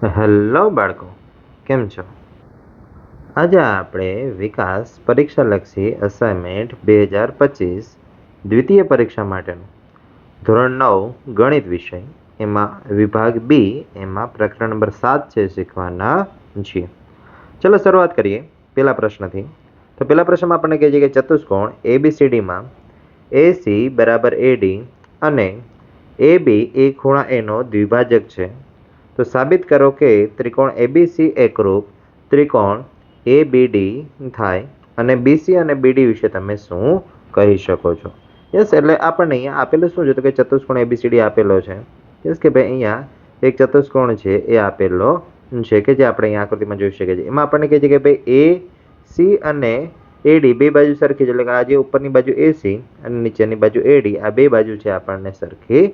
Hello બાળકો, કેમ છો? આજે આપણે વિકાસ પરીક્ષાલક્ષી અસાઇનમેન્ટ 2025 દ્વિતીય પરીક્ષા માટેનું ધોરણ 9 ગણિત વિષય એમાં વિભાગ બી એમાં પ્રકરણ નંબર 7 છે શીખવાના છીએ. ચલો શરૂઆત કરીએ પહેલા પ્રશ્નથી. તો પહેલા પ્રશ્નમાં આપણને કહે છે કે ચતુષ્કોણ ABCDમાં AC બરાબર AD અને AB એ ખૂણા એનો દ્વિભાજક છે. તો સાબિત કરો કે ત્રિકોણ ABC એકરૂપ ત્રિકોણ ABD થાય અને BC અને BD વિશે તમે શું કહી શકો છો? યસ, એટલે આપણને અહીંયા આપેલું શું છે તો કે ચતુષ્કોણ ABCD આપેલો છે. યસ કે ભાઈ અહીંયા એક ચતુષ્કોણ છે એ આપેલો છે કે જે આપણે અહીંયા આકૃતિમાં જોઈ શકીએ છીએ. એમાં આપણને કહે છે કે ભાઈ AC અને AD બે બાજુ સરખી છે, એટલે કે આ જે ઉપરની બાજુ AC અને નીચેની બાજુ AD આ બે બાજુ છે આપણને સરખી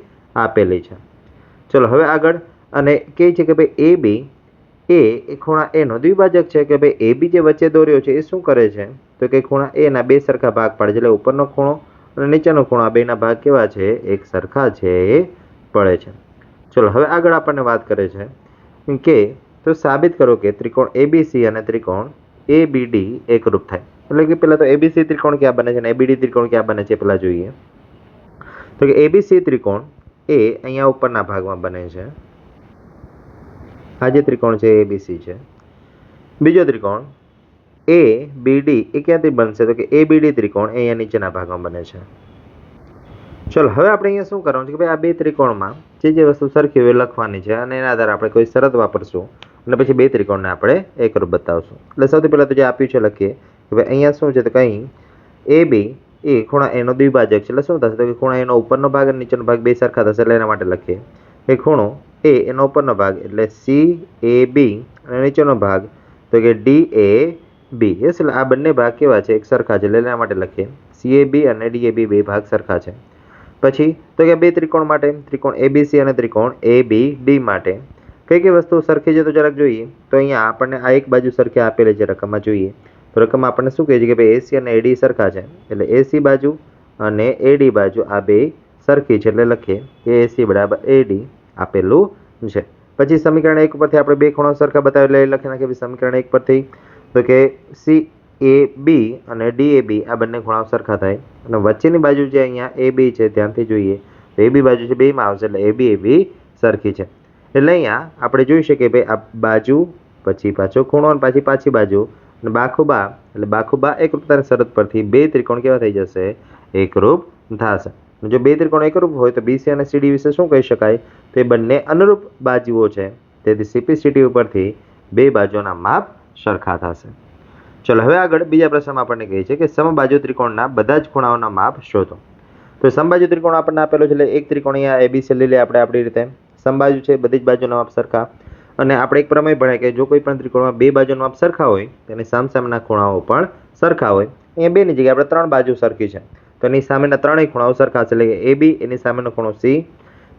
આપેલી છે. ચલો હવે આગળ. અને કહે છે કે ભાઈ AB એ ખૂણા એનો દ્વિભાજક છે કે ભાઈ AB જે વચ્ચે દોર્યો છે એ શું કરે છે તો કે ખૂણા એ ના બે સરખા ભાગ પાડે છે, એટલે ઉપરનો ખૂણો અને નીચેનો ખૂણો આ બેના ભાગ કેવા છે? એક સરખા છે એ પડે છે. ચલો હવે આગળ આપણને વાત કરે છે કે તો સાબિત કરો કે ત્રિકોણ ABC અને ત્રિકોણ ABD એકરૂપ થાય. એટલે કે પહેલા તો ABC ત્રિકોણ ક્યાં બને છે અને ABD ત્રિકોણ ક્યાં બને છે પહેલા જોઈએ. તો કે ABC ત્રિકોણ એ અહીંયા ઉપરના ભાગમાં બને છે. આ જે ત્રિકોણ છે ABC છે. બીજો ત્રિકોણ ABD એ ક્યાંથી બનશે તો કે ABD ત્રિકોણ એ અહીંયા નીચેના ભાગમાં બને છે. ચલો હવે આપણે અહીંયા શું કરવાનું છે કે ભાઈ આ બે ત્રિકોણમાં જે વસ્તુ સરખી હોય લખવાની છે અને એના આધારે આપણે કોઈ શરત વાપરશું અને પછી બે ત્રિકોણને આપણે એકરૂપ બતાવશું. એટલે સૌથી પહેલા તો જે આપ્યું છે લખીએ કે ભાઈ અહીંયા શું છે તો કંઈ AB એ ખૂણા એનો દ્વિભાજક છે, એટલે શું થશે તો કે ખૂણા એનો ઉપરનો ભાગ અને નીચેનો ભાગ બે સરખા થશે, એટલે એના માટે લખીએ કે ખૂણો એ એનો ઉપરનો ભાગ એટલે CAB અને નીચેનો ભાગ તો કે DAB. યસ, એટલે આ બંને ભાગ કેવા છે? એક સરખા છે, એટલે એના માટે લખીએ CAB અને DAB બે ભાગ સરખા છે. પછી તો કે બે ત્રિકોણ માટે ત્રિકોણ ABC અને ત્રિકોણ ABD માટે કઈ કઈ વસ્તુ સરખી છે તો જરાક જોઈએ. તો અહીંયા આપણને આ એક બાજુ સરખી આપેલી છે રકમમાં જોઈએ તો રકમમાં આપણને શું કહે છે કે ભાઈ AC અને AD સરખા છે, એટલે AC બાજુ અને AD બાજુ આ બે સરખી છે, એટલે લખીએ કે AC બરાબર AD આપેલું છે. પછી સમીકરણ 1 પરથી આપણે બે ખૂણો સરખા બતાવેલા લખી નાખીએ સમીકરણ 1 પરથી તો કે CAB અને DAB આ બંને ખૂણાઓ સરખા થાય અને વચ્ચેની બાજુ જે અહીંયા AB છે ત્યાંથી જોઈએ તો AB બાજુ છે બેમાં આવશે, એટલે AB સરખી છે. એટલે અહીંયા આપણે જોઈ શકીએ ભાઈ આ બાજુ પછી પાછો ખૂણો અને પાછી બાજુ અને બાખુબા એટલે બાખુબા એકરૂપતાની શરત પરથી બે ત્રિકોણ કેવા થઈ જશે? એકરૂપ થશે. જો બે ત્રિકોણ એકરૂપ હોય તો BC અને CD વિશે શું કહી શકાય? તે બંને અનુરૂપ બાજુઓ છે, તેથી CPCD ઉપરથી બે બાજુના માપ સરખા થશે. ચલો હવે આગળ બીજા પ્રશ્નમાં આપણને કહે છે કે સમબાજુ ત્રિકોણના બધા જ ખૂણાઓના માપ શોધો. તો સમબાજુ ત્રિકોણ આપણને આપેલો છે, એટલે એક ત્રિકોણ અહીંયા ABC લઈ લે આપણે આપણી રીતે. સમબાજુ છે, બધી જ બાજુના માપ સરખા અને આપણે એક પ્રમેય ભણાય કે જો કોઈ પણ ત્રિકોણમાં બે બાજુના માપ સરખા હોય તેની સામસામેના ખૂણાઓ પણ સરખા હોય. અહીંયા બેની જગ્યાએ આપણે ત્રણ બાજુ સરખી છે તો એની સામેના ત્રણેય ખૂણાઓ સરખા છે, એટલે કે AB એની સામેનો ખૂણો C,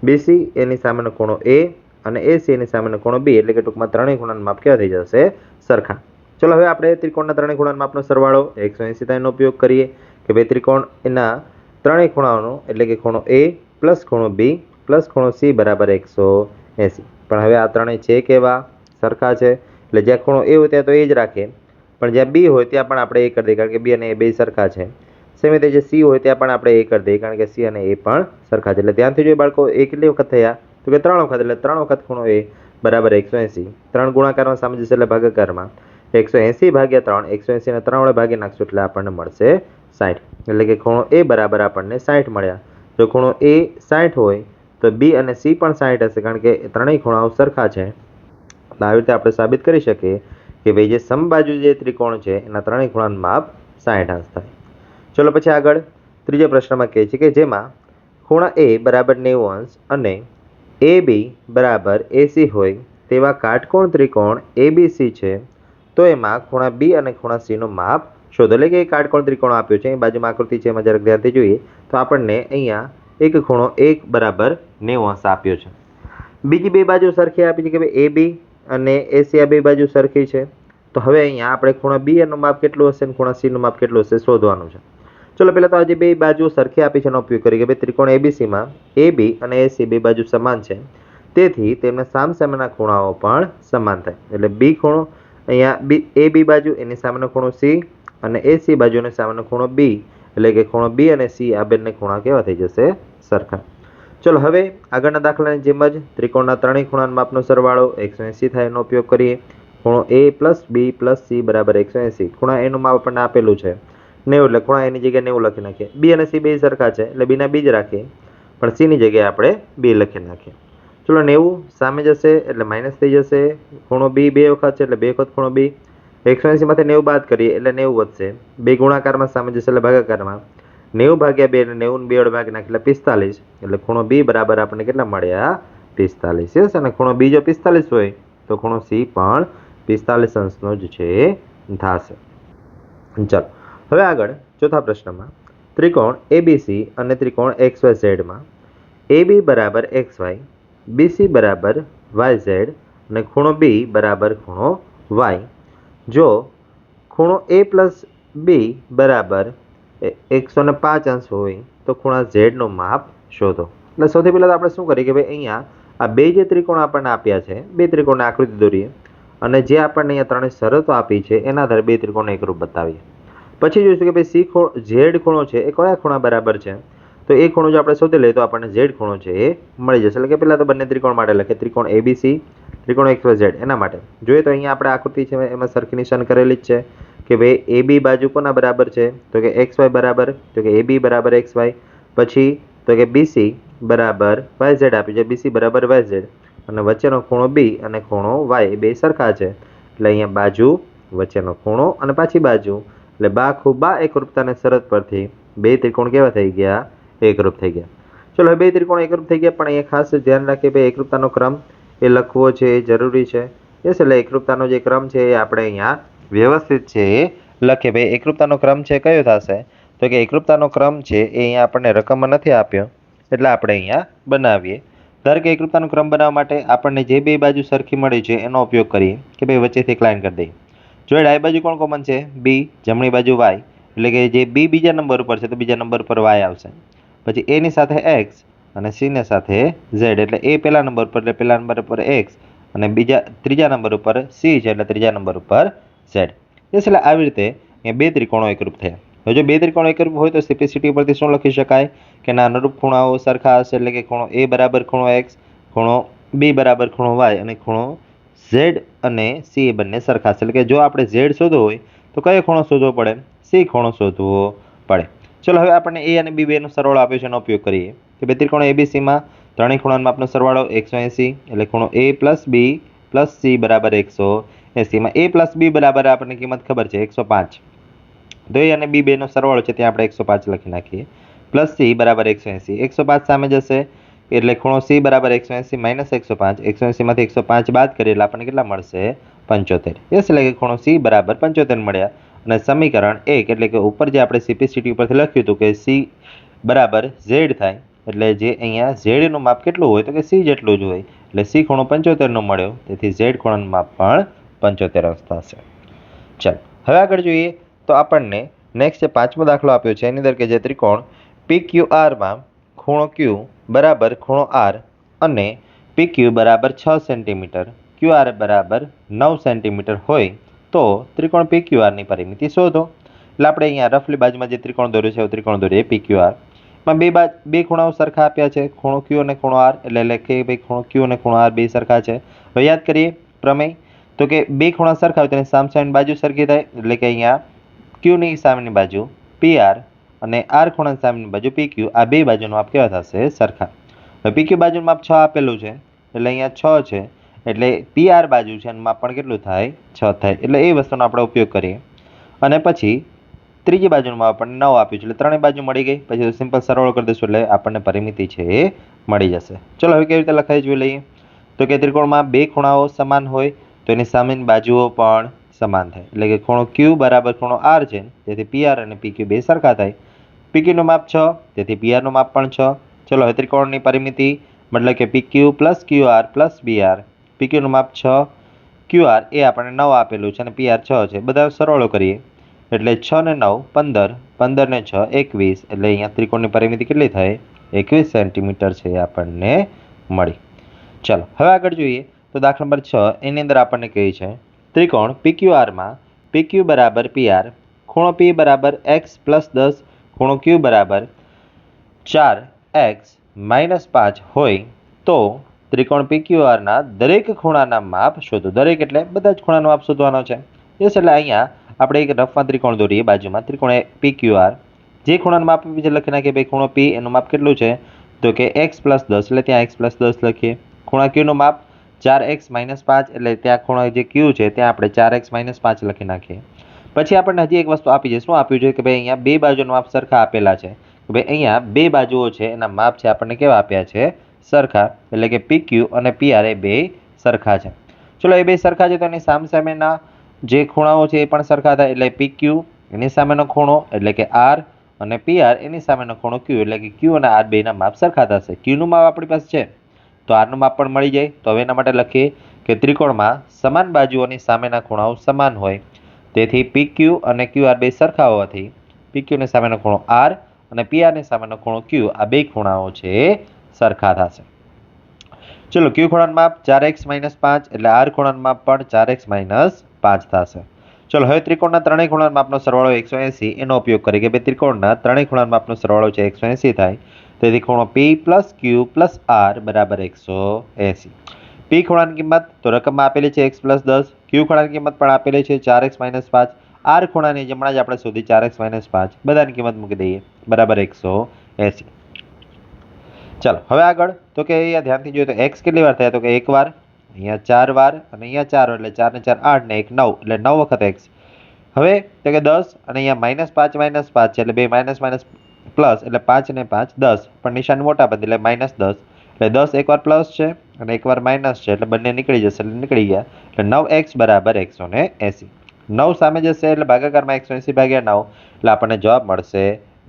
BC એની સામેનો ખૂણો A અને AC એની સામેનો ખૂણો B, એટલે કે ટૂંકમાં ત્રણેય ખૂણાના માપ કેવા થઈ જશે? સરખા. ચલો હવે આપણે ત્રિકોણના ત્રણેય ખૂણાના માપનો સરવાળો 180 થાય એનો ઉપયોગ કરીએ કે ભાઈ ત્રિકોણ એના ત્રણેય ખૂણાઓનો એટલે કે ખૂણો A પ્લસ ખૂણો B પ્લસ ખૂણો C બરાબર 180. પણ હવે આ ત્રણેય છે કેવા? સરખા છે, એટલે જ્યાં ખૂણો A હોય ત્યાં તો એ જ રાખીએ, પણ જ્યાં B હોય ત્યાં પણ આપણે એ કરી દઈએ કારણ કે B અને A બે સરખા છે. સેમ રીતે જે C હોય ત્યાં પણ આપણે એ કરી દઈએ કારણ કે C અને A પણ સરખા છે. એટલે ત્યાંથી જોઈએ બાળકો એ કેટલી વખત થયા તો કે 3 વખત, એટલે 3 વખત ખૂણો A બરાબર 180. 3 ગુણાકારમાં સામે જશે એટલે ભાગાકારમાં 180 ભાગ્યા 3, 180 ને 3 વડે ભાગી નાખશું એટલે આપણને મળશે 60. એટલે કે ખૂણો A બરાબર આપણને 60 મળ્યા. જો ખૂણો A 60 હોય તો B અને C પણ 60 હશે કારણ કે ત્રણેય ખૂણાઓ સરખા છે. એટલે આવી રીતે આપણે સાબિત કરી શકીએ કે ભાઈ જે સમબાજુ જે ત્રિકોણ છે એના ત્રણેય ખૂણાનું માપ 60 અંશ થાય. ચલો પછી આગળ ત્રીજા પ્રશ્નમાં કહે છે કે જેમાં ખૂણા A બરાબર 90 અંશ અને AB બરાબર AC હોય તેવા કાટકોણ ત્રિકોણ ABC છે, તો એમાં ખૂણા B અને ખૂણા C નું માપ શોધો. એટલે કે કાટકોણ ત્રિકોણ આપ્યો છે, અહીં બાજુમાં આકૃતિ છે એમાં જરાક ધ્યાનથી જોઈએ તો આપણને અહીંયા એક ખૂણો 1 બરાબર 90 અંશ આપ્યો છે. બીજી બે બાજુ સરખી આપી છે કે ભાઈ AB અને AC આ બે બાજુ સરખી છે. તો હવે અહીંયા આપણે ખૂણા B નું માપ કેટલું હશે અને ખૂણા C નું માપ કેટલું હશે શોધવાનું છે. ચલો પહેલા તો આજે બે બાજુ સરખી આપી છે એનો ઉપયોગ કરીએ કે ભાઈ ત્રિકોણ ABC માં AB અને AC બે બાજુ સમાન છે, તેથી તેમના સામસામેના ખૂણાઓ પણ સમાન થાય. એટલે બી ખૂણો અહીંયા એ બી બાજુ એની સામેનો ખૂણો સી અને એ સી બાજુનો સામેનો ખૂણો બી, એટલે કે ખૂણો બી અને સી આ બંને ખૂણા કેવા થઈ જશે? સરખા. ચલો હવે આગળના દાખલાની જેમ જ ત્રિકોણના ત્રણેય ખૂણાના માપનો સરવાળો 180 થાય એનો ઉપયોગ કરીએ. ખૂણો એ પ્લસ બી પ્લસ સી બરાબર 180. ખૂણા એનું માપ આપણને આપેલું છે 90, એટલે ખૂણા એની જગ્યાએ 90 લખી નાખીએ. બી અને સી બે સરખા છે એટલે બીના બી જ રાખીએ, પણ સીની જગ્યાએ આપણે બી લખી નાખીએ. ચલો 90 સામે જશે એટલે માઇનસ થઈ જશે. ખૂણો બી બે વખત છે એટલે બે વખત ખૂણો બી. 180 માંથી 90 બાદ કરીએ એટલે 90 વધશે. બે ગુણાકારમાં સામે જશે એટલે ભાગાકારમાં. 90 ભાગ્યા 2 અને 90 બે વડે ભાગી નાખીએ એટલે 45. એટલે ખૂણો બી બરાબર આપણને કેટલા મળ્યા? 45. યસ, અને ખૂણો બી જો 45 હોય તો ખૂણો સી પણ 45 અંશનો જ છે થશે. ચાલો હવે આગળ ચોથા પ્રશ્નમાં ત્રિકોણ એબીસી અને ત્રિકોણ XYZ માં AB બરાબર XY, BC બરાબર YZ અને ખૂણો બી બરાબર ખૂણો Y. જો ખૂણો A પ્લસ બી બરાબર 105 અંશ હોય તો ખૂણા Z નું માપ શોધો. એટલે સૌથી પહેલાં તો આપણે શું કરીએ કે ભાઈ અહીંયા આ બે જે ત્રિકોણ આપણને આપ્યા છે, બે ત્રિકોણની આકૃતિ દોરીએ અને જે આપણને અહીંયા ત્રણેય શરતો આપી છે એના આધારે બે ત્રિકોણ એકરૂપ બતાવીએ. પછી જોઈશું કે ભાઈ Z ખૂણો છે એ કયા ખૂણા બરાબર છે, તો એ ખૂણો જો આપણે શોધી લઈએ તો આપણને Z ખૂણો છે એ મળી જશે. એટલે કે પહેલાં તો બંને ત્રિકોણ માટે લખીએ, ત્રિકોણ ABC, ત્રિકોણ XYZ. એના માટે જોઈએ તો અહીંયા આપણે આકૃતિ છે એમાં સરખી નિશાન કરેલી જ છે કે ભાઈ AB બાજુ કોના બરાબર છે, તો કે XY બરાબર, તો કે AB બરાબર XY. પછી તો કે BC બરાબર YZ આપ્યું છે, BC બરાબર YZ, અને વચ્ચેનો ખૂણો B અને ખૂણો Y એ બે સરખા છે એટલે અહીંયા બાજુ, વચ્ચેનો ખૂણો અને પાછી બાજુ, એટલે બા એકરૂપતાની શરત પરથી બે ત્રિકોણ કેવા થઈ ગયા? એકરૂપ થઈ ગયા. ચલો બે ત્રિકોણ એકરૂપ થઈ ગયા, પણ અહીંયા ખાસ ધ્યાન રાખીએ ભાઈ એકરૂપતાનો ક્રમ એ લખવો છે એ જરૂરી છે. યસ, એટલે એકરૂપતાનો જે ક્રમ છે એ આપણે અહીંયા વ્યવસ્થિત છે એ લખીએ. ભાઈ એકરૂપતાનો ક્રમ છે કયો થશે, તો કે એકરૂપતાનો ક્રમ છે એ અહીંયા આપણને રકમમાં નથી આપ્યો એટલે આપણે અહીંયા બનાવીએ. ધારો કે એકરૂપતાનો ક્રમ બનાવવા માટે આપણને જે બે બાજુ સરખી મળી છે એનો ઉપયોગ કરીએ કે ભાઈ વચ્ચેથી એક લાઈન કરી દઈએ. જો ડાબી બાજુ કોણ કોમન છે? બી, જમણી બાજુ વાય, એટલે કે જે બી બીજા નંબર ઉપર છે તો બીજા નંબર પર વાય આવશે. પછી એ ની સાથે એક્સ અને સી ને સાથે ઝેડ, એટલે એ પહેલા નંબર પર એટલે પહેલા નંબર ઉપર એક્સ અને ત્રીજા નંબર ઉપર સી છે એટલે ત્રીજા નંબર ઉપર ઝેડ. એટલે આવી રીતે એ બે ત્રિકોણો એકરૂપ થયા. હવે જો બે ત્રિકોણો એકરૂપ હોય તો સિમ્પ્લિસિટી પરથી શું લખી શકાય કે ના અનુરૂપ ખૂણાઓ સરખા હશે, એટલે કે ખૂણો એ બરાબર ખૂણો એક્સ, ખૂણો બી બરાબર ખૂણો વાય અને ખૂણો ઝેડ અને સી એ બંને સરખા છે. એટલે કે જો આપણે ઝેડ શોધવો હોય તો કયો ખૂણો શોધવો પડે? સી ખૂણો શોધવો પડે. ચલો હવે આપણને એ અને બી બેનો સરવાળો આપ્યો છે એનો ઉપયોગ કરીએ કે બે ત્રિકોણ એબીસીમાં ત્રણેય ખૂણાના માપનો સરવાળો 180, એટલે ખૂણો એ પ્લસ બી પ્લસ સી બરાબર 180. માં એ પ્લસ બી બરાબર આપણને કિંમત ખબર છે 105, તો એ અને બી બેનો સરવાળો છે ત્યાં આપણે 105 લખી નાખીએ. પ્લસ સી બરાબર 180, 105 સામે જશે એટલે ખૂણો સી બરાબર 180 માઇનસ 105, 180 માંથી 105 બાદ કરીએ એટલે આપણને કેટલા મળશે? 75. યસ, એટલે કે ખૂણો સી બરાબર 75 મળ્યા. અને સમીકરણ 1 એટલે કે ઉપર જે આપણે સિમ્પ્લિસિટી ઉપરથી લખ્યું હતું કે સી બરાબર ઝેડ થાય, એટલે જે અહીંયા ઝેડ નું માપ કેટલું હોય તો કે સી જેટલું જ હોય, એટલે સી ખૂણો 75 નો મળ્યો, તેથી ઝેડ ખૂણાનું માપ પણ 75 અંશ થશે. ચાલો હવે આગળ જોઈએ તો આપણને નેક્સ્ટ જે પાંચમો દાખલો આપ્યો છે એની અંદર કે જે ત્રિકોણ PQR માં ખૂણો Q બરાબર ખૂણો R અને PQ બરાબર 6 સેન્ટીમીટર, QR બરાબર 9 સેન્ટીમીટર હોય તો ત્રિકોણ PQR ની પરિમિતિ શોધો. એટલે આપણે અહીંયા રફલી બાજુમાં જે ત્રિકોણ દોર્યો છે એ ત્રિકોણ દોરીએ PQR માં બે ખૂણાઓ સરખા આપ્યા છે, ખૂણો Q અને ખૂણો R, એટલે લખીએ ભાઈ ખૂણો Q અને ખૂણો R બે સરખા છે. હવે યાદ કરીએ પ્રમેય તો કે બે ખૂણા સરખા હોય તેની સામસામેની બાજુ સરખી થાય, એટલે કે અહીંયા Q ની સામેની બાજુ PR અને R ખૂણાની સામેની બાજુ PQ, આ બે બાજુનું માપ કેવા થશે? સરખા. હવે PQ બાજુનું માપ 6 આપેલું છે એટલે અહીંયા 6 છે, એટલે PR બાજુ છે એનું માપ પણ કેટલું થાય? 6 થાય. એટલે એ વસ્તુનો આપણે ઉપયોગ કરીએ અને પછી ત્રીજી બાજુનું માપ આપણને 9 આપ્યું છે એટલે ત્રણેય બાજુ મળી ગઈ. પછી સિમ્પલ સરવાળો કરી દઈશું એટલે આપણને પરિમિતિ છે એ મળી જશે. ચલો હવે કેવી રીતે લખાય જોઈ લઈએ તો કે ત્રિકોણમાં બે ખૂણાઓ સમાન હોય તો એની સામેની બાજુઓ પણ સમાન થાય, એટલે કે ખૂણો Q બરાબર ખૂણો R છે તેથી PR અને PQ બે સરખા થાય. PQ નું માપ 6 તેથી PR નું માપ પણ 6. ચલો હવે ત્રિકોણની પરિમિતિ મતલબ કે PQ plus QR plus BR, PQ નું માપ 6, QR એ આપણને 9 આપેલું છે અને PR 6 છે. બધા સરવાળો કરીએ એટલે 6 ને 9 15, 15 ને 6 21, એટલે અહીંયા ત્રિકોણની પરિમિતિ કેટલી થાય? 21 સેન્ટીમીટર છે આપણને મળી. ચાલો હવે આગળ જોઈએ તો દાખલા નંબર 6 એની અંદર આપણને કહે છે ત્રિકોણ PQR માં PQ બરાબર PR, ખૂણો P બરાબર x + 10, ખૂણો Q બરાબર 4x - 5 હોય તો ત્રિકોણ PQR ના દરેક ખૂણાના માપ શોધો. દરેક એટલે બધા જ ખૂણાનો માપ શોધવાનો છે. યસ, એટલે અહીંયા આપણે એક રફમાં ત્રિકોણ દોરીએ બાજુમાં ત્રિકોણ PQR. જે ખૂણાનું માપ બીજે લખી નાખીએ ભાઈ ખૂણો P એનું માપ કેટલું છે તો કે x + 10 એટલે ત્યાં x + 10 લખીએ. ખૂણા Q નું માપ 4x - 5 એટલે ત્યાં ખૂણો જે Q છે ત્યાં આપણે 4x - 5 લખી નાખીએ. પછી આપણને હજી એક વસ્તુ આપી છે. શું આપ્યું છે કે ભાઈ અહીંયા બે બાજુના માપ સરખા આપેલા છે. ભાઈ અહીંયા બે બાજુઓ છે એના માપ છે આપણને કેવા આપ્યા છે સરખા, એટલે કે PQ અને PR એ બે સરખા છે. ચલો એ બે સરખા છે તો એની સામસામેના જે ખૂણાઓ છે એ પણ સરખા થાય, એટલે PQ એની સામેનો ખૂણો એટલે કે R અને PR એની સામેનો ખૂણો Q એટલે કે Q અને R બેના માપ સરખા થશે. Q નું માપ આપણી પાસે છે તો R નું માપ પણ મળી જાય. તો હવે એના માટે લખીએ કે ત્રિકોણમાં સમાન બાજુઓની સામેના ખૂણાઓ સમાન હોય, તેથી PQ અને QR બે સરખા હોવાથી PQ ની સામેનો ખૂણો R અને PR ની સામેનો ખૂણો Q આ બે ખૂણાઓ છે સરખા થશે. ચલો Q ખૂણાનું માપ 4x - 5 એટલે R ખૂણાનું માપ પણ 4x - 5 થશે. ચલો હવે ત્રિકોણના ત્રણેય ખૂણાના માપનો સરવાળો 180 એનો ઉપયોગ કરીએ કે ભાઈ ત્રિકોણના ત્રણેય ખૂણાના માપનો સરવાળો છે 180 થાય, તેથી ખૂણો P + Q + R બરાબર 180. P ખૂણાની કિંમત તો રકમમાં આપેલી છે x + 10, Q ખૂણાની કિંમત પણ આપેલી છે 4x - 5, R ખૂણાની જમણા જ આપણે શોધી 4x - 5, બધાની કિંમત મૂકી દઈએ બરાબર 180. ચાલો હવે આગળ તો કે અહીંયા ધ્યાનથી જોઈએ તો x કેટલી વાર થાય તો કે એક વાર, અહીંયા 4 વાર અને અહીંયા 4 એટલે 4 ને 4 8 ને 1 9 એટલે 9 વખત x. હવે તો કે 10 અને અહીંયા -5 - 5 છે એટલે બે માઇનસ માઇનસ પ્લસ એટલે 5 ને 5 10, પણ નિશાન મોટા બધી એટલે -10 એટલે 10 એકવાર પ્લસ છે અને એકવાર માઇનસ છે એટલે બંને નીકળી જશે એટલે નીકળી ગયા, એટલે 9x બરાબર 180. 9 સામે જશે એટલે ભાગાકારમાં 180 ભાગ્યા 9 એટલે આપણને જવાબ મળશે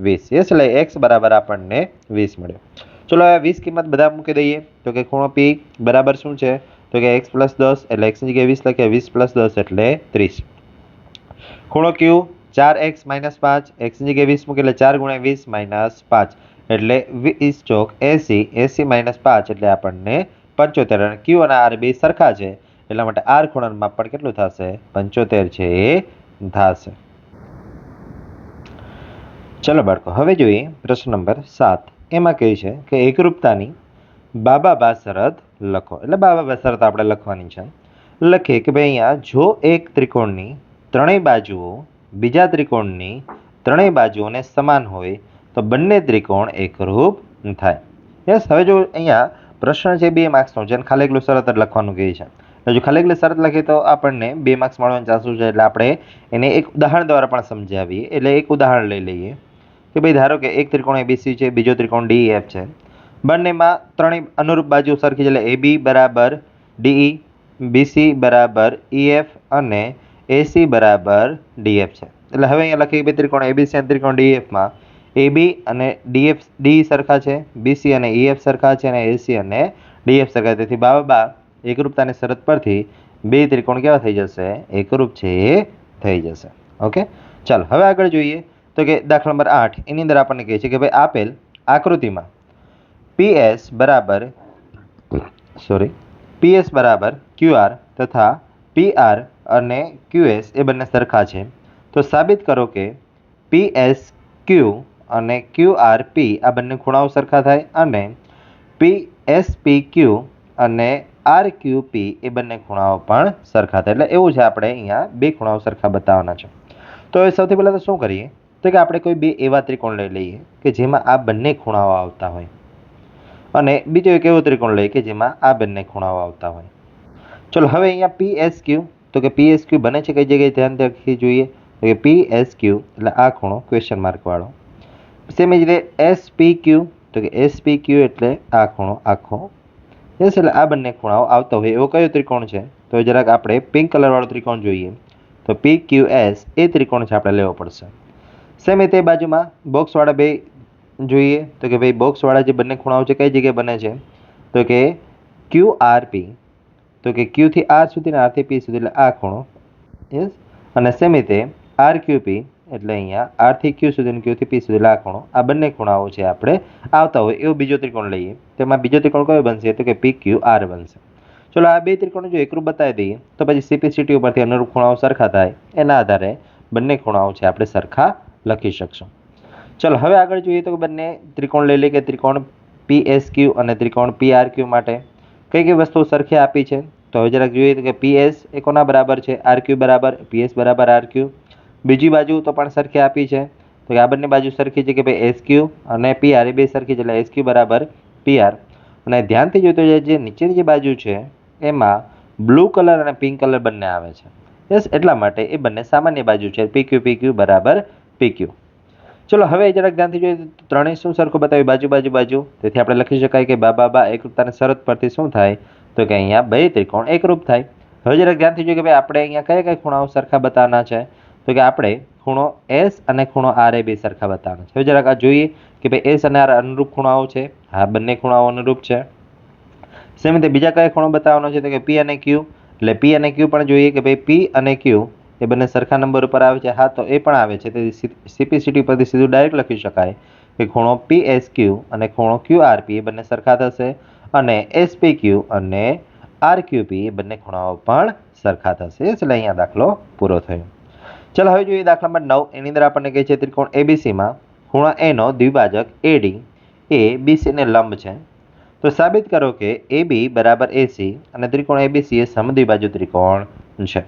20. યસ, એટલે x બરાબર આપણને 20 મળ્યો. ચલો હવે 20 કિંમત બધા મૂકી દઈએ તો કે ખૂણો P બરાબર શું છે તો કે x + 10 એટલે x ની જગ્યાએ 20 લખ્યા, 20 + 10 એટલે 30. ખૂણો Q 4x - 5, x ની જગ્યાએ 20 મૂકી એટલે 4 × 20 - 5 એટલે 20 ચોક 80, 80 - 5 એટલે આપણને 75. અને Q અને R બે સરખા છે એટલા માટે R ખૂણાનું માપ પણ કેટલું થશે 75 છે એ થશે. ચલો બાળકો હવે જોઈએ પ્રશ્ન નંબર 7. એમાં કહે છે કે એકરૂપતાની બાબા શરત લખો. એટલે બાબા શરત આપણે લખવાની છે. લખીએ કે ભાઈ અહીંયા જો એક ત્રિકોણની ત્રણેય બાજુઓ બીજા ત્રિકોણની ત્રણેય બાજુઓને સમાન હોય તો બંને ત્રિકોણ એકરૂપ થાય. યસ, હવે જો અહીંયા પ્રશ્ન છે 2 માર્ક્સનો છે અને ખાલી એકલું શરત જ લખવાનું કહે છે. જો ખાલી એકલી શરત લખીએ તો આપણને 2 માર્ક્સ મળવાની ચાન્સીસ છે, એટલે આપણે એને એક ઉદાહરણ દ્વારા પણ સમજાવીએ. એટલે એક ઉદાહરણ લઈ લઈએ કે ભાઈ ધારો કે એક ત્રિકોણ ABC છે, બીજો ત્રિકોણ DEF છે. બંનેમાં ત્રણેય અનુરૂપ બાજુ સરખી છે, એટલે AB બરાબર DE, BC બરાબર EF અને AC બરાબર DF છે. એટલે હવે અહીંયા લખીએ કે ત્રિકોણ ABC અને ત્રિકોણ DEF માં AB અને DE સરખા છે, BC અને EF સરખા છે અને AC અને DF સરખા. તેથી બાબા એકરૂપતાની શરત પરથી બે ત્રિકોણ કેવા થઈ જશે એકરૂપ છે એ થઈ જશે. ઓકે, ચાલો હવે આગળ જોઈએ તો કે દાખલા નંબર 8 એની અંદર આપણને કહે છે કે ભાઈ આપેલ આકૃતિમાં PS બરાબર QR તથા PR અને QS એ બંને સરખા છે તો સાબિત કરો કે PSQ અને QRP આ બંને ખૂણાઓ સરખા થાય અને PSPQ અને RQP એ બંને ખૂણાઓ પણ સરખા થાય. એટલે એવું છે આપણે અહીંયા બે ખૂણાઓ સરખા બતાવવાના છે. તો હવે સૌથી પહેલાં તો શું કરીએ તો કે આપણે કોઈ બે એવા ત્રિકોણ લઈ લઈએ કે જેમાં આ બંને ખૂણાઓ આવતા હોય અને બીજો એક એવો ત્રિકોણ લઈએ કે જેમાં આ બંને ખૂણાઓ આવતા હોય. ચલો હવે અહીંયા PSQ તો કે PSQ બને છે કઈ જગ્યાએ ધ્યાન રાખી જોઈએ તો કે PSQ એટલે આ ખૂણો ક્વેશ્ચન માર્ક વાળો. સેમ જ રીતે SPQ તો કે SPQ એટલે આ ખૂણો આખો. યસ, એટલે આ બંને ખૂણાઓ આવતા હોય એવો કયો ત્રિકોણ છે તો જરાક આપણે પિંક કલર વાળો ત્રિકોણ જોઈએ તો PQS એ ત્રિકોણ છે આપણે લેવો પડશે. સેમ તે બાજુમાં બોક્સવાળા બે જોઈએ તો કે ભાઈ બોક્સવાળા જે બંને ખૂણાઓ છે કઈ જગ્યાએ બને છે તો કે QRP તો કે Q થી R સુધી અને R થી P સુધી એટલે આ ખૂણો. યસ, અને સેમ રીતે RQP એટલે અહીંયા આર થી ક્યુ સુધી અને ક્યુ થી પી સુધી આ ખૂણો, આ બંને ખૂણાઓ છે આપણે આવતા હોય એવો બીજો ત્રિકોણ લઈએ. તેમાં બીજો ત્રિકોણ કયો બનશે? તો કે પી ક્યુ આર બનશે. ચલો આ બે ત્રિકોણો જો એકરૂપ બતાવી દઈએ તો પછી સીપીસીટી ઉપરથી અનુરૂપ ખૂણાઓ સરખા થાય એના આધારે બંને ખૂણાઓ છે આપણે સરખા લખી શકશું. ચલો હવે આગળ જોઈએ તો બંને ત્રિકોણ લઈ લઈએ કે ત્રિકોણ પીએસ ક્યુ અને ત્રિકોણ પીઆર ક્યુ માટે કઈ કઈ વસ્તુઓ સરખી આપી છે. તો હવે જરાક જોઈએ તો કે પીએસ એ કોના બરાબર છે? આર ક્યુ બરાબર પીએસ બરાબર આર ક્યુ. બીજી બાજુ તો પણ સરખી આપી છે તો કે આ બંને બાજુ સરખી છે કે ભાઈ એસ ક્યુ અને પીઆર એ બે સરખી છે એટલે એસ ક્યુ બરાબર પીઆર. અને ધ્યાનથી જોઈતો જે નીચેની જે બાજુ છે એમાં બ્લુ કલર અને પિંક કલર બંને આવે છે. યસ, એટલા માટે એ બંને સામાન્ય બાજુ છે. પી ક્યુ બરાબર પી ક્યુ. ચલો હવે જરાક ધ્યાનથી જોઈએ ત્રણેય શું સરખું બતાવ્યું? બાજુ બાજુ બાજુ. તેથી આપણે લખી શકાય કે બા એકરૂપતાની શરત પરથી શું થાય? તો કે અહીંયા બે ત્રિકોણ એકરૂપ થાય. હવે જરાક ધ્યાનથી જોઈએ કે ભાઈ આપણે અહીંયા કયા કયા ખૂણાઓ સરખા બતાવવાના છે? તો કે આપણે ખૂણો એસ અને ખૂણો આર એ બે સરખા બતાવવાના છે. હવે જરાક આ જોઈએ કે ભાઈ એસ અને આર અનુરૂપ ખૂણાઓ છે. હા, બંને ખૂણાઓ અનુરૂપ છે. સેમ રીતે બીજા કયા ખૂણો બતાવવાનો છે? તો કે પી અને ક્યુ. એટલે પી અને ક્યુ પણ જોઈએ કે ભાઈ પી અને ક્યુ એ બંને સરખા નંબર ઉપર આવે છે. હા, તો એ પણ આવે છે. તેથી સીપીસીટી પરથી સીધું ડાયરેક્ટ લખી શકાય કે ખૂણો પી એસ ક્યુ અને ખૂણો ક્યુ આર પી એ બંને સરખા થશે અને એસ પી ક્યુ અને આર ક્યુ પી એ બંને ખૂણાઓ પણ સરખા થશે. એટલે અહીંયા દાખલો પૂરો થયો. ચલો હવે જોઈએ દાખલા નંબર 9. એની અંદર આપણને કહે છે ત્રિકોણ એબીસીમાં ખૂણા એ નો દ્વિભાજક એડી એ બીસી ને લંબ છે. તો સાબિત કરો કે AB બરાબર AC અને ત્રિકોણ ABC એ સમદ્વિબાજુ ત્રિકોણ છે.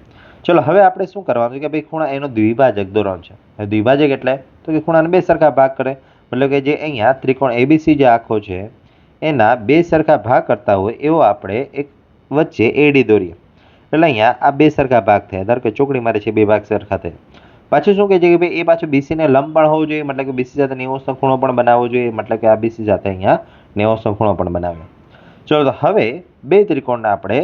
ચલો હવે આપણે શું કરવાનું છે કે ભાઈ ખૂણા એનો દ્વિભાજક દોરવાનો છે. દ્વિભાજક એટલે તો કે ખૂણાને બે સરખા ભાગ કરે. મતલબ કે જે અહીંયા ત્રિકોણ ABC જે આખો છે એના બે સરખા ભાગ કરતા હોય એવો આપણે એક વચ્ચે એડી દોરીએ. એટલે અહીંયા આ બે સરખા ભાગ થયા. ધારો કે ચોકડી મારે છે, બે ભાગ સરખા થયા. પાછું શું કહે છે કે ભાઈ એ પાછું BC ને લંબ પણ હોવું જોઈએ. મતલબ કે BC સાથે 90° ખૂણો પણ બનાવવો જોઈએ. મતલબ કે આ BC સાથે અહીંયા 90° ખૂણો પણ બનાવ્યો. ચલો તો હવે બે ત્રિકોણને આપણે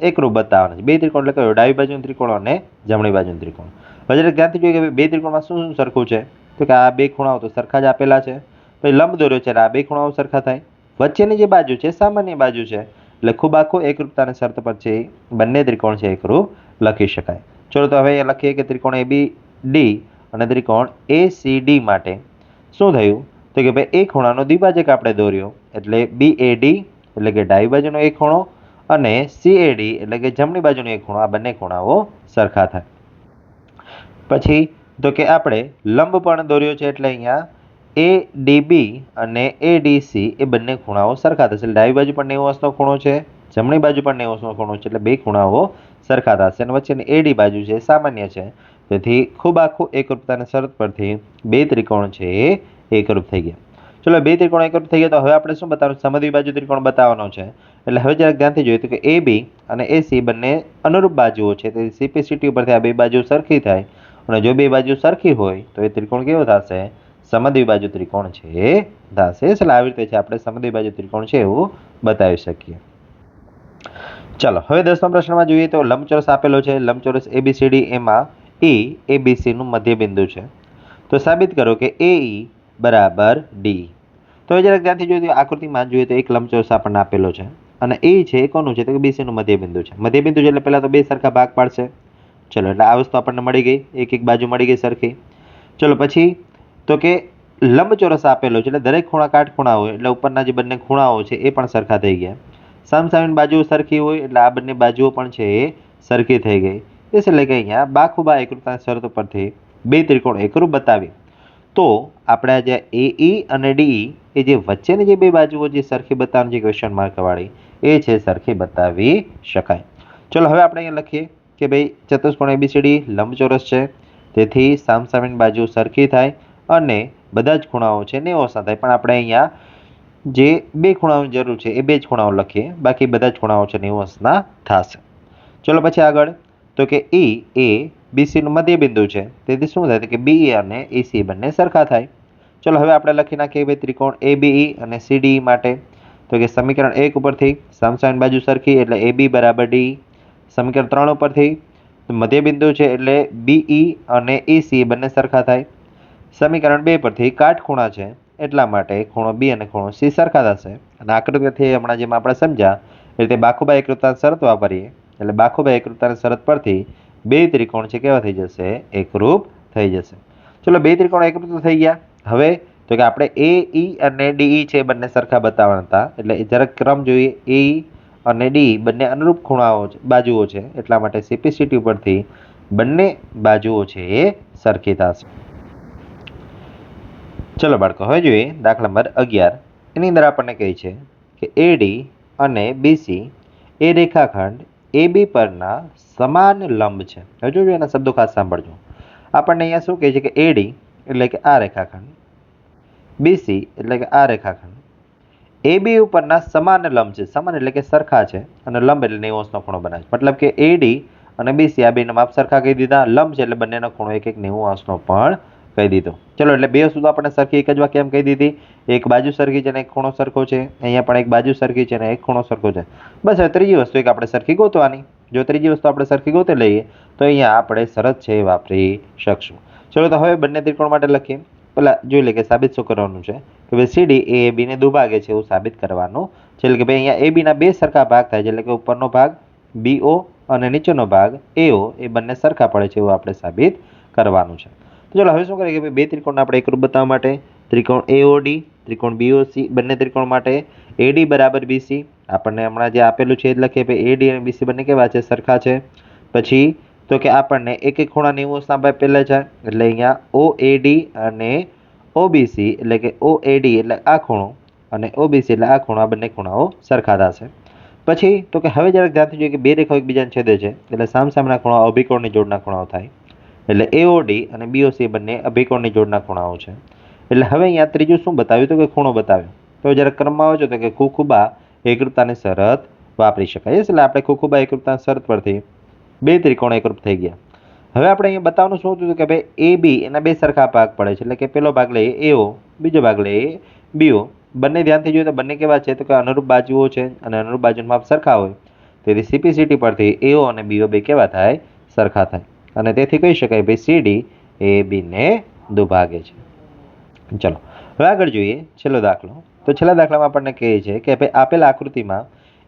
એકરૂપ બતાવવાના છે. બે ત્રિકોણ એટલે કયો? ડાબી બાજુનો ત્રિકોણ અને જમણી બાજુનો ત્રિકોણ. હવે ધ્યાનથી જોઈએ કે બે ત્રિકોણમાં શું શું સરખું છે? તો કે આ બે ખૂણાઓ તો સરખા જ આપેલા છે. પછી લંબ દોર્યો છે એટલે આ બે ખૂણાઓ સરખા થાય. વચ્ચેની જે બાજુ છે સામાન્ય બાજુ છે એટલે ખૂબ આખું એકરૂપતાની શરત પર છે બંને ત્રિકોણ છે એકરૂપ લખી શકાય. ચલો તો હવે લખીએ કે ત્રિકોણ ABD અને ત્રિકોણ ACD માટે શું થયું? તો કે ભાઈ એ ખૂણાનો દ્વિભાજક આપણે દોર્યો એટલે BAD એટલે કે ડાબી બાજુનો એક ખૂણો અને CAD એટલે કે જમણી બાજુનો એક ખૂણો. આ બંને ખૂણાઓ સરખા થાય. પછી તો કે આપણે લંબ પણ દોર્યો છે એટલે અહીંયા ADB અને ADC એ બંને ખૂણાઓ સરખા થશે. એટલે ડાબી બાજુ પણ 90° ખૂણો છે, જમણી બાજુ પણ 90° ખૂણો છે એટલે બે ખૂણાઓ સરખા થશે. અને વચ્ચેની AD બાજુ છે સામાન્ય છે. તેથી ખૂબ આખું એકરૂપતાની શરત પરથી બે ત્રિકોણ છે એ એકરૂપ થઈ ગયા. ચલો બે ત્રિકોણ એકરૂપ થઈ ગયા તો હવે આપણે શું બતાવવાનું? સમદ્વિબાજુ ત્રિકોણ બતાવવાનો છે. એટલે હવે જરાક ધ્યાનથી જોઈએ તો કે AB અને AC બંને અનુરૂપ બાજુઓ છે. તેથી સીપીસીટી ઉપરથી આ બે બાજુ સરખી થાય અને જો બે બાજુ સરખી હોય તો એ ત્રિકોણ કેવો થશે? સમદ્વિબાજુ ત્રિકોણ છે એ થશે. એટલે આવી રીતે છે આપણે સમદ્વિબાજુ ત્રિકોણ છે એવું બતાવી શકીએ. ચાલો હવે 10મા પ્રશ્નમાં જોઈએ તો લંબચોરસ આપેલો છે. લંબચોરસ ABCD એમાં E ABC નું મધ્યબિંદુ છે. તો સાબિત કરો કે AE બરાબર D. તો જરાક ધ્યાનથી જોઈએ તો આકૃતિમાં જોઈએ તો એક લંબચોરસ આપણને આપેલો છે અને એ છે એ કોનું છે? તો કે BC નું મધ્યબિંદુ છે. મધ્યબિંદુ એટલે પહેલા તો બે સરખા ભાગ પાડશે. ચલો એટલે આ વસ્તુ આપણને મળી ગઈ, એક એક બાજુ મળી ગઈ સરખી. ચલો પછી તો કે લંબચોરસ આપેલો છે એટલે દરેક ખૂણા કાટખૂણા હોય એટલે ઉપરના જે બંને ખૂણાઓ છે એ પણ સરખા થઈ ગયા. સામસામેની બાજુઓ સરખી હોય એટલે આ બંને બાજુઓ પણ છે એ સરખી થઈ ગઈ. એટલે કે અહીંયા બાખુબા એકરૂપતાની શરત પરથી બે ત્રિકોણ એકરૂપ બતાવી તો આપણે જે AE અને DE એ જે વચ્ચેની જે બે બાજુઓ જે સરખી બતાવવાની જે ક્વેશ્ચન માર્ક વાળી એ છે સરખી બતાવી શકાય. ચલો હવે આપણે અહીંયા લખીએ કે ભાઈ ચતુષ્કોણ ABCD લંબચોરસ છે. તેથી સામસામેની બાજુ સરખી થાય અને બધા જ ખૂણાઓ છે 90° થાય. પણ આપણે અહીંયા જે બે ખૂણાઓની જરૂર છે એ બે જ ખૂણાઓ લખીએ, બાકી બધા જ ખૂણાઓ છે 90° થશે. ચલો પછી આગળ તો કે E એ BC નું મધ્યબિંદુ છે. તેથી શું થાય કે BE અને AC બંને સરખા થાય. ચલો હવે આપણે લખી નાખીએ ભાઈ ત્રિકોણ ABE અને CDE માટે. તો કે સમીકરણ 1 ઉપરથી સામસામેની બાજુ સરખી એટલે AB બરાબર DE. સમીકરણ 3 ઉપરથી મધ્યબિંદુ છે એટલે BE અને AC બંને સરખા થાય. સમીકરણ 2 પરથી કાટખૂણા છે એટલા માટે ખૂણો B અને ખૂણો C સરખા થશે. અને આકૃતિથી હમણાં જેમ આપણે સમજ્યા એ રીતે બાખુબા એકરૂપતાની શરત વાપરીએ એટલે બાખુબા એકરૂપતાની શરત પરથી બે ત્રિકોણ છે કેવા થઈ જશે? એકરૂપ થઈ જશે. ચલો બે ત્રિકોણ એકરૂપ તો થઈ ગયા. હવે તો કે આપણે એ ઈ અને ડીઈ છે બંને સરખા બતાવવાના હતા, એટલે જરાક ક્રમ જોઈએ. એ અને ડી બંને અનુરૂપ ખૂણાઓ બાજુઓ છે, એટલા માટે સીપીસીટી ઉપરથી બંને બાજુઓ છે એ સરખી થશે. ચલો બાળકો હવે જોઈએ દાખલા નંબર 11. એની અંદર આપણને કહે છે કે એડી અને બીસી એ રેખાખંડ એબી પરના સમાન લંબ છે. હવે જોજો એના શબ્દો ખાસ સાંભળજો. આપણને અહીંયા શું કહે છે કે એડી એટલે કે આ રેખાખંડ, બીસી એટલે કે આ રેખાખંડ એબી ઉપરના સમાન લંબ છે. સમાન એટલે કે સરખા છે, અને લંબ એટલે 90 ખૂણો બનાવે છે. મતલબ કે એડી અને બીસી આ બેના માપ સરખા કહી દીધા. લંબ છે એટલે બંનેનો ખૂણો એક 90 પણ કહી દીધો. ચલો એટલે બે વસ્તુ આપણે સરખી એક જ વાક્ય એમ કહી દીધી. એક બાજુ સરખી છે અને એક ખૂણો સરખો છે. અહીંયા પણ એક બાજુ સરખી છે અને એક ખૂણો સરખો છે. બસ હવે ત્રીજી વસ્તુ એક આપણે સરખી ગોતવાની. જો ત્રીજી વસ્તુ આપણે સરખી ગોતી લઈએ તો અહીંયા આપણે શરત છે એ વાપરી શકશું. ચલો તો હવે બંને ત્રિકોણ માટે લખીએ. પેલા જોઈ લે કે સાબિત શું કરવાનું છે કે ભાઈ સીડી એ બી ને દુભાગે છે એવું સાબિત કરવાનું છે. એટલે કે ભાઈ અહીંયા એ બી ના બે સરખા ભાગ થાય છે, એટલે કે ઉપરનો ભાગ બીઓ અને નીચેનો ભાગ એઓ એ બંને સરખા પડે છે એવું આપણે સાબિત કરવાનું છે. તો ચલો હવે શું કરીએ કે ભાઈ બે ત્રિકોણ આપણે એકરૂપ બતાવવા માટે ત્રિકોણ એઓડી, ત્રિકોણ બીઓસી, બંને ત્રિકોણ માટે એડી બરાબર બીસી આપણને હમણાં જે આપેલું છે એ જ લખીએ. ભાઈ એડી અને બીસી બંને કેવા છે? સરખા છે. પછી તો કે આપણને એક એક ખૂણા 90 ભાઈ પહેલા છે, એટલે અહીંયા ઓએડી અને ઓબીસી એટલે કે ઓએડી એટલે આ ખૂણો અને ઓબીસી એટલે આ ખૂણો, આ બંને ખૂણાઓ સરખા થશે. પછી તો કે હવે જરાક ધ્યાનથી જોઈએ કે બે રેખાઓ એકબીજાને છેદે છે, એટલે સામસામેના ખૂણાઓ અભિકોણની જોડના ખૂણાઓ થાય. એટલે એઓડી અને બીઓસી બંને અભિકોણની જોડના ખૂણાઓ છે. એટલે હવે અહીંયા ત્રીજું શું બતાવ્યું તો કે ખૂણો બતાવ્યો. તો જ્યારે ક્રમમાં આવે છે તો કે ખૂખુબા એકરૂપતાની શરત વાપરી શકાય. એટલે આપણે ખૂખુબા એકરૂપતાની શરત પરથી બે ત્રિકોણ એકરૂપ થઈ ગયા. હવે આપણે અહીંયા બતાવવાનું શું હતું કે ભાઈ એ બી એના બે સરખા ભાગ પડે છે, એટલે કે પેલો ભાગ લઈએ એઓ, બીજો ભાગ લઈએ બીઓ. બંને ધ્યાનથી જોઈએ તો બંને કેવા છે તો કે અનુરૂપ બાજુઓ છે અને અનુરૂપ બાજુનું માપ સરખા હોય, તેથી સીપીસીટી પરથી એઓ અને બીઓ બે કેવા થાય? સરખા થાય. અને તેથી કહી શકાય ભાઈ સીડી એ બીને દુભાગે છે. ચલો હવે આગળ જોઈએ છેલ્લો દાખલો. તો છેલ્લા દાખલામાં આપણને કહે છે કે ભાઈ આપેલ આકૃતિમાં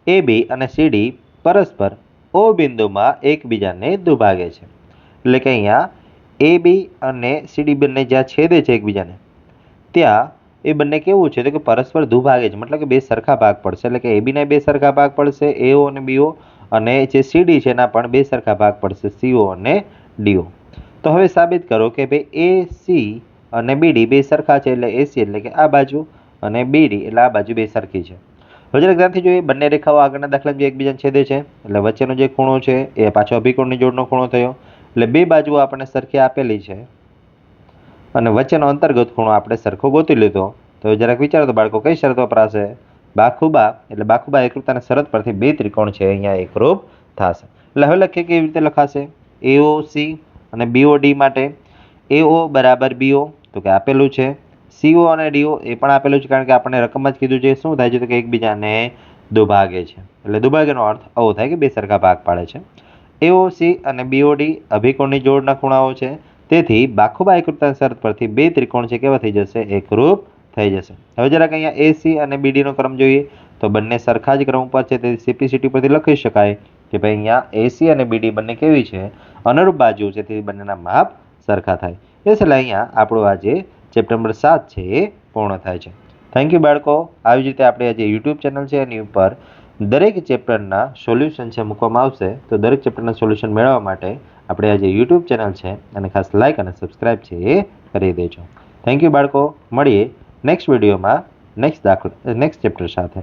એ બી અને સીડી પરસ્પર ઓ બિંદુમાં એકબીજાને દુભાગે છે. એટલે કે અહીંયા એ બી અને સીડી બંને જ્યાં છેદે છે એકબીજાને ત્યાં એ બંને કેવું છે તો કે પરસ્પર દુભાગે છે. મતલબ કે બે સરખા ભાગ પડશે, એટલે કે એ બીના બે સરખા ભાગ પડશે એઓ અને બીઓ, અને જે સીડી છે એના પણ બે સરખા ભાગ પડશે સીઓ અને ડીઓ. તો હવે સાબિત કરો કે ભાઈ એ સી અને બીડી બે સરખા છે, એટલે એસી એટલે કે આ બાજુ અને બીડી એટલે આ બાજુ બે સરખી છે. હવે જરાક ધ્યાનથી જોઈએ બંને રેખાઓ આગળના દાખલામાં જે એકબીજાને છેદે છે, એટલે વચ્ચેનો જે ખૂણો છે એ પાછો અભિકોણની જોડનો ખૂણો થયો. એટલે બે બાજુઓ આપણને સરખી આપેલી છે અને વચ્ચેનો અંતર્ગત ખૂણો આપણે સરખો ગોતી લીધો. તો જરાક વિચારો તો બાળકો કઈ શરત વપરાશે? બાખુબા એટલે બાખુબા એકરૂપતાની શરત પરથી બે ત્રિકોણ છે અહીંયા એકરૂપ થશે. એટલે હવે લખીએ કેવી રીતે લખાશે? એઓસી અને બીઓડી માટે એઓ બરાબર બીઓ તો કે આપેલું છે, સીઓ અને ડીઓ એ પણ આપેલું છે, કારણ કે આપણે રકમ જ કીધું છે. શું થાય છે તો કે એકબીજાને દુભાગે છે, એટલે દુભાગેનો અર્થ આવો થાય કે બે સરખા ભાગ પાડે છે. એઓસી અને બીઓડી અભિકોણની જોડના ખૂણાઓ છે, તેથી બાખુબા એકરૂપતાની શરત પરથી બે ત્રિકોણ છે કેવા થઈ જશે? એકરૂપ થઈ જશે. હવે જરાક અહીંયા એસી અને બીડીનો ક્રમ જોઈએ તો બંને સરખા જ ક્રમ ઉપર છે, તેથી સીપીસીટી પરથી લખી શકાય કે ભાઈ અહીંયા એસી અને બીડી બંને કેવી છે? અનુરૂપ બાજુ છે, તેથી બંનેના માપ સરખા થાય. એટલે અહીંયા આપણું આજે ચેપ્ટર નંબર 7 છે એ પૂર્ણ થાય છે. થેન્ક યુ બાળકો. આવી જ રીતે આપણે આજે યુટ્યુબ ચેનલ છે એની ઉપર દરેક ચેપ્ટરના સોલ્યુશન છે મૂકવામાં આવશે. તો દરેક ચેપ્ટરના સોલ્યુશન મેળવવા માટે આપણે આજે યુટ્યુબ ચેનલ છે અને ખાસ લાઇક અને સબસ્ક્રાઇબ છે એ કરી દેજો. થેન્ક યુ બાળકો. મળીએ નેક્સ્ટ વિડીયોમાં નેક્સ્ટ ચેપ્ટર સાથે.